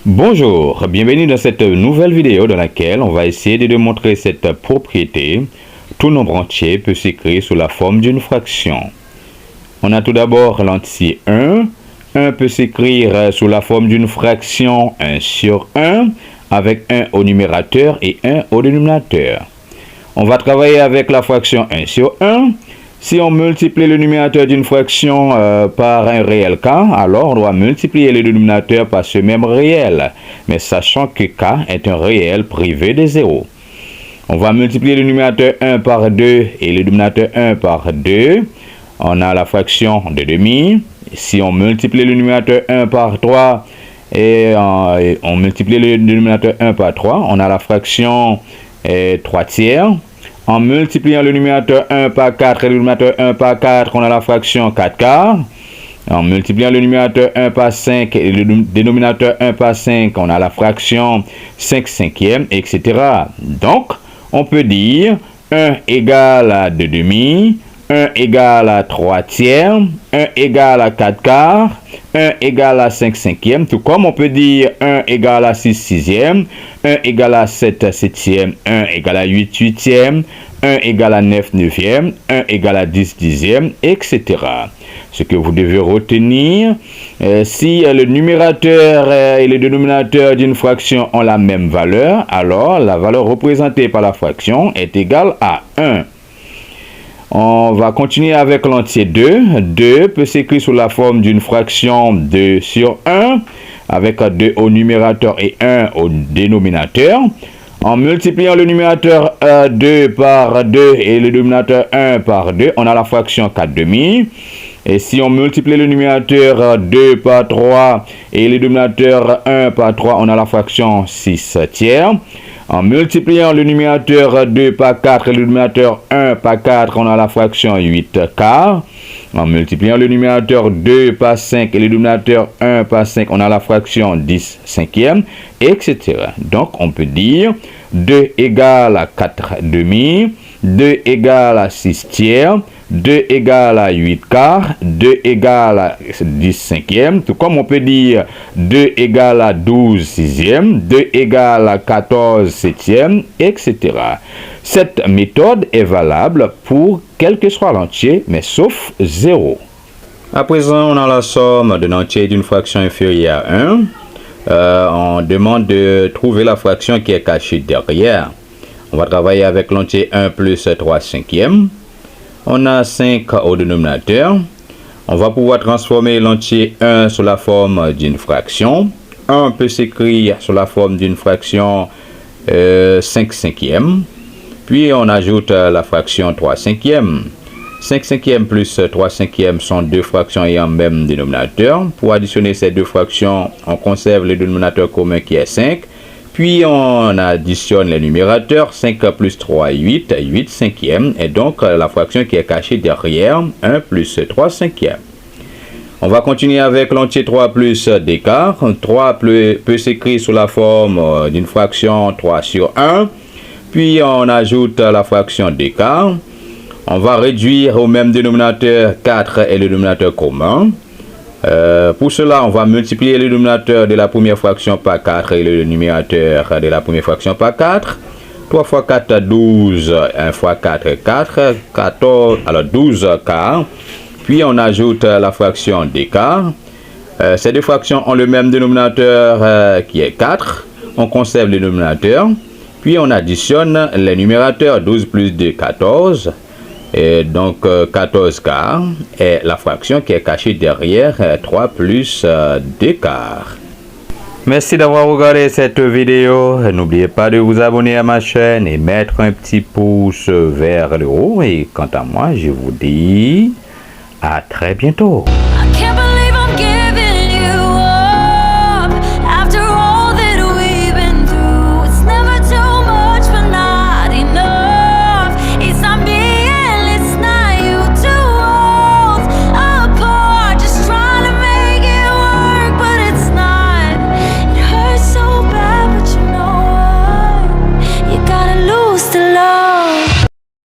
Bonjour, bienvenue dans cette nouvelle vidéo dans laquelle on va essayer de démontrer cette propriété. Tout nombre entier peut s'écrire sous la forme d'une fraction. On a tout d'abord l'entier 1. 1 peut s'écrire sous la forme d'une fraction 1 sur 1 avec 1 au numérateur et 1 au dénominateur. On va travailler avec la fraction 1 sur 1. Si on multiplie le numérateur d'une fraction par un réel k, alors on doit multiplier le dénominateur par ce même réel, mais sachant que k est un réel privé de 0. On va multiplier le numérateur 1 par 2 et le dénominateur 1 par 2. On a la fraction de demi. Si on multiplie le numérateur 1 par 3 et on multiplie le dénominateur 1 par 3, on a la fraction 3 tiers. En multipliant le numérateur 1 par 4 et le dénominateur 1 par 4, on a la fraction 4 quarts. En multipliant le numérateur 1 par 5 et le dénominateur 1 par 5, on a la fraction 5 cinquièmes, etc. Donc, on peut dire 1 égale à 2 demi, 1 égale à 3 tiers, 1 égale à 4 quarts, 1 égale à 5 cinquièmes, tout comme on peut dire 1 égale à 6 sixièmes, 1 égale à 7 septièmes, 1 égale à 8 huitièmes, 1 égale à 9 neuvièmes, 1 égale à 10 dixièmes, etc. Ce que vous devez retenir, si le numérateur et le dénominateur d'une fraction ont la même valeur, alors la valeur représentée par la fraction est égale à 1. On va continuer avec l'entier 2. 2 peut s'écrire sous la forme d'une fraction 2 sur 1, avec 2 au numérateur et 1 au dénominateur. En multipliant le numérateur 2 par 2 et le dénominateur 1 par 2, on a la fraction 4 demi. Et si on multiplie le numérateur 2 par 3 et le dénominateur 1 par 3, on a la fraction 6 tiers. En multipliant le numérateur 2 par 4 et le dénominateur 1 par 4, on a la fraction 8 quarts. En multipliant le numérateur 2 par 5 et le dénominateur 1 par 5, on a la fraction 10 cinquièmes, etc. Donc, on peut dire 2 égale à 4 demi, 2 égale à 6 tiers, 2 égale à 8 quarts, 2 égale à 10 cinquièmes, tout comme on peut dire 2 égale à 12 sixièmes, 2 égale à 14 septièmes, etc. Cette méthode est valable pour quel que soit l'entier, mais sauf 0. À présent, on a la somme d'un entier d'une fraction inférieure à 1. On demande de trouver la fraction qui est cachée derrière. On va travailler avec l'entier 1 plus 3 cinquièmes. On a 5 au dénominateur. On va pouvoir transformer l'entier 1 sous la forme d'une fraction. 1 peut s'écrire sous la forme d'une fraction 5 cinquièmes. Puis on ajoute la fraction 3 cinquièmes. 5 cinquièmes plus 3 cinquièmes sont deux fractions ayant même dénominateur. Pour additionner ces deux fractions, on conserve le dénominateur commun qui est 5. Puis on additionne les numérateurs, 5 plus 3, 8, 8 cinquièmes, et donc la fraction qui est cachée derrière, 1 plus 3 cinquièmes. On va continuer avec l'entier 3 plus d'écart. 3 peut s'écrire sous la forme d'une fraction 3 sur 1. Puis on ajoute la fraction d'écart. On va réduire au même dénominateur 4 et le dénominateur commun. Pour cela, on va multiplier le dénominateur de la première fraction par 4 et le numérateur de la première fraction par 4. 3 fois 4, 12. 1 fois 4, 4. 14, alors 12 quarts. Puis on ajoute la fraction d'écart. Ces deux fractions ont le même dénominateur qui est 4. On conserve le dénominateur. Puis on additionne les numérateurs. 12 plus 2, 14. Et donc 14 quarts est la fraction qui est cachée derrière 3 plus d'écart. Merci d'avoir regardé cette vidéo. N'oubliez pas de vous abonner à ma chaîne et mettre un petit pouce vers le haut. Et quant à moi, je vous dis à très bientôt.